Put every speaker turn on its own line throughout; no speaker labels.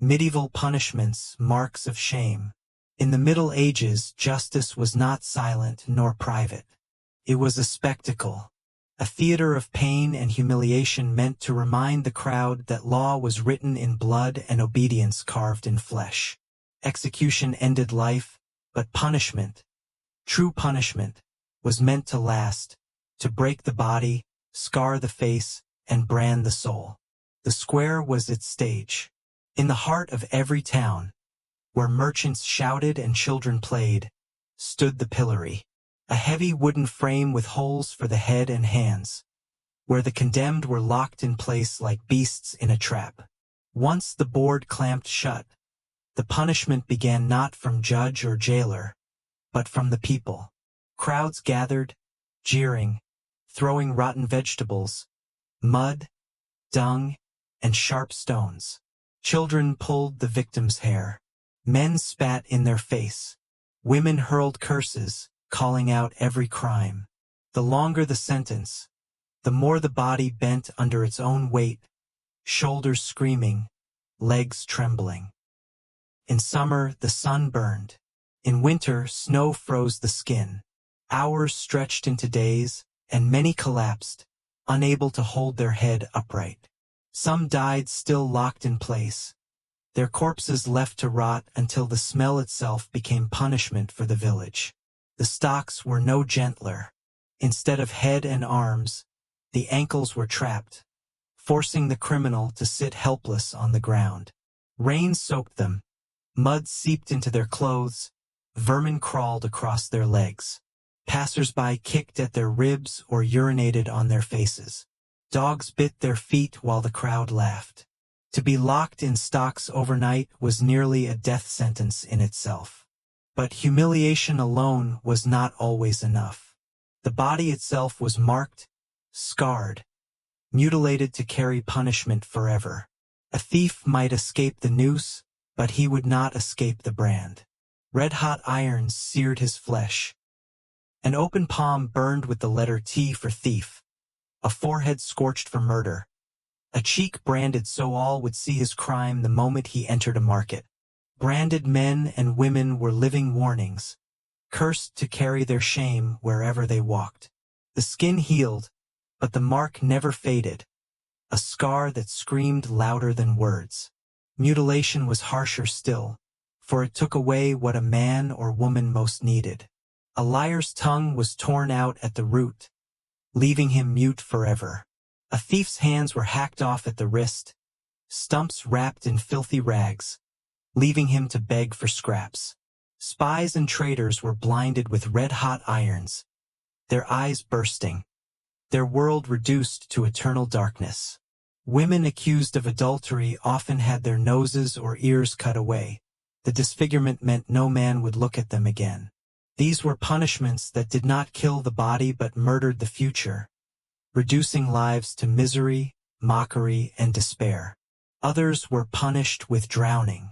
Medieval punishments, marks of shame. In the Middle Ages, justice was not silent nor private. It was a spectacle, a theater of pain and humiliation meant to remind the crowd that law was written in blood and obedience carved in flesh. Execution ended life, but punishment, true punishment, was meant to last, to break the body, scar the face, and brand the soul. The square was its stage. In the heart of every town, where merchants shouted and children played, stood the pillory, a heavy wooden frame with holes for the head and hands, where the condemned were locked in place like beasts in a trap. Once the board clamped shut, the punishment began not from judge or jailer, but from the people. Crowds gathered, jeering, throwing rotten vegetables, mud, dung, and sharp stones. Children pulled the victim's hair. Men spat in their face. Women hurled curses, calling out every crime. The longer the sentence, the more the body bent under its own weight, shoulders screaming, legs trembling. In summer, the sun burned. In winter, snow froze the skin. Hours stretched into days, and many collapsed, unable to hold their head upright. Some died still locked in place, their corpses left to rot until the smell itself became punishment for the village. The stocks were no gentler. Instead of head and arms, the ankles were trapped, forcing the criminal to sit helpless on the ground. Rain soaked them, mud seeped into their clothes, vermin crawled across their legs. Passers-by kicked at their ribs or urinated on their faces. Dogs bit their feet while the crowd laughed. To be locked in stocks overnight was nearly a death sentence in itself. But humiliation alone was not always enough. The body itself was marked, scarred, mutilated to carry punishment forever. A thief might escape the noose, but he would not escape the brand. Red-hot irons seared his flesh. An open palm burned with the letter T for thief. A forehead scorched for murder. A cheek branded so all would see his crime the moment he entered a market. Branded men and women were living warnings, cursed to carry their shame wherever they walked. The skin healed, but the mark never faded, a scar that screamed louder than words. Mutilation was harsher still, for it took away what a man or woman most needed. A liar's tongue was torn out at the root, leaving him mute forever. A thief's hands were hacked off at the wrist, stumps wrapped in filthy rags, leaving him to beg for scraps. Spies and traitors were blinded with red-hot irons, their eyes bursting, their world reduced to eternal darkness. Women accused of adultery often had their noses or ears cut away. The disfigurement meant no man would look at them again. These were punishments that did not kill the body but murdered the future, reducing lives to misery, mockery, and despair. Others were punished with drowning.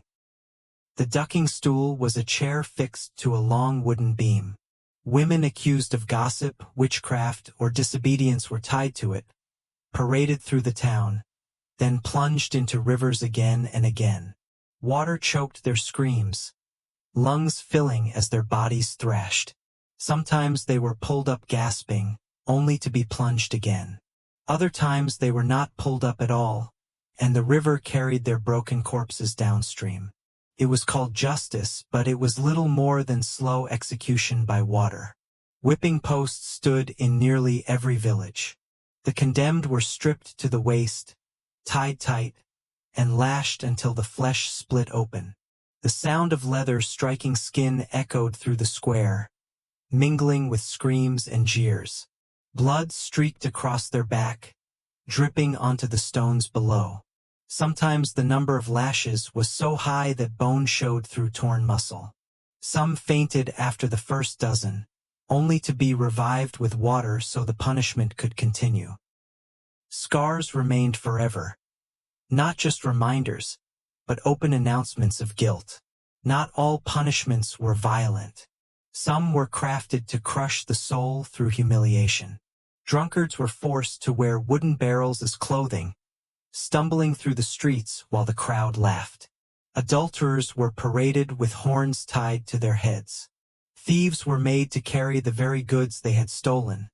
The ducking stool was a chair fixed to a long wooden beam. Women accused of gossip, witchcraft, or disobedience were tied to it, paraded through the town, then plunged into rivers again and again. Water choked their screams, lungs filling as their bodies thrashed. Sometimes they were pulled up gasping, only to be plunged again. Other times they were not pulled up at all, and the river carried their broken corpses downstream. It was called justice, but it was little more than slow execution by water. Whipping posts stood in nearly every village. The condemned were stripped to the waist, tied tight, and lashed until the flesh split open. The sound of leather striking skin echoed through the square, mingling with screams and jeers. Blood streaked across their back, dripping onto the stones below. Sometimes the number of lashes was so high that bone showed through torn muscle. Some fainted after the first dozen, only to be revived with water so the punishment could continue. Scars remained forever, not just reminders, but open announcements of guilt. Not all punishments were violent. Some were crafted to crush the soul through humiliation. Drunkards were forced to wear wooden barrels as clothing, stumbling through the streets while the crowd laughed. Adulterers were paraded with horns tied to their heads. Thieves were made to carry the very goods they had stolen,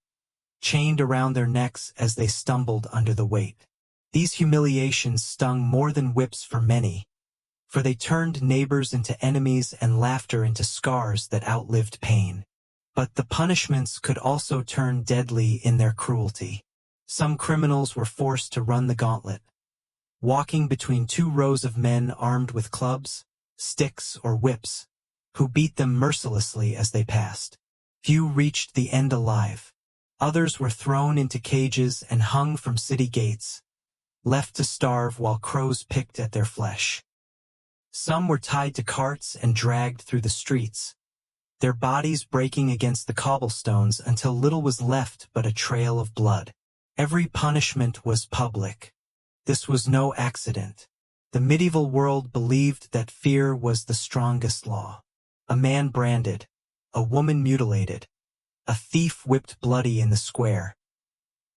chained around their necks as they stumbled under the weight. These humiliations stung more than whips for many, for they turned neighbors into enemies and laughter into scars that outlived pain. But the punishments could also turn deadly in their cruelty. Some criminals were forced to run the gauntlet, walking between two rows of men armed with clubs, sticks, or whips, who beat them mercilessly as they passed. Few reached the end alive. Others were thrown into cages and hung from city gates, left to starve while crows picked at their flesh. Some were tied to carts and dragged through the streets, their bodies breaking against the cobblestones until little was left but a trail of blood. Every punishment was public. This was no accident. The medieval world believed that fear was the strongest law. A man branded, a woman mutilated, a thief whipped bloody in the square.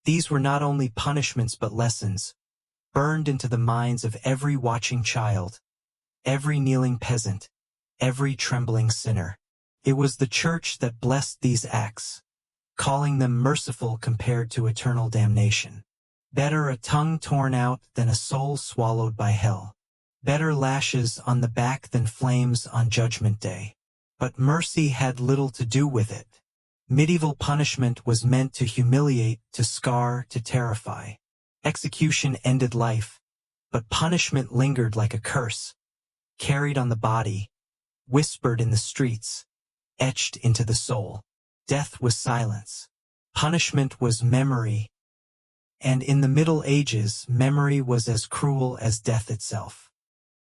These were not only punishments but lessons, burned into the minds of every watching child, every kneeling peasant, every trembling sinner. It was the church that blessed these acts, calling them merciful compared to eternal damnation. Better a tongue torn out than a soul swallowed by hell. Better lashes on the back than flames on Judgment Day. But mercy had little to do with it. Medieval punishment was meant to humiliate, to scar, to terrify. Execution ended life, but punishment lingered like a curse, carried on the body, whispered in the streets, etched into the soul. Death was silence. Punishment was memory. And in the Middle Ages, memory was as cruel as death itself.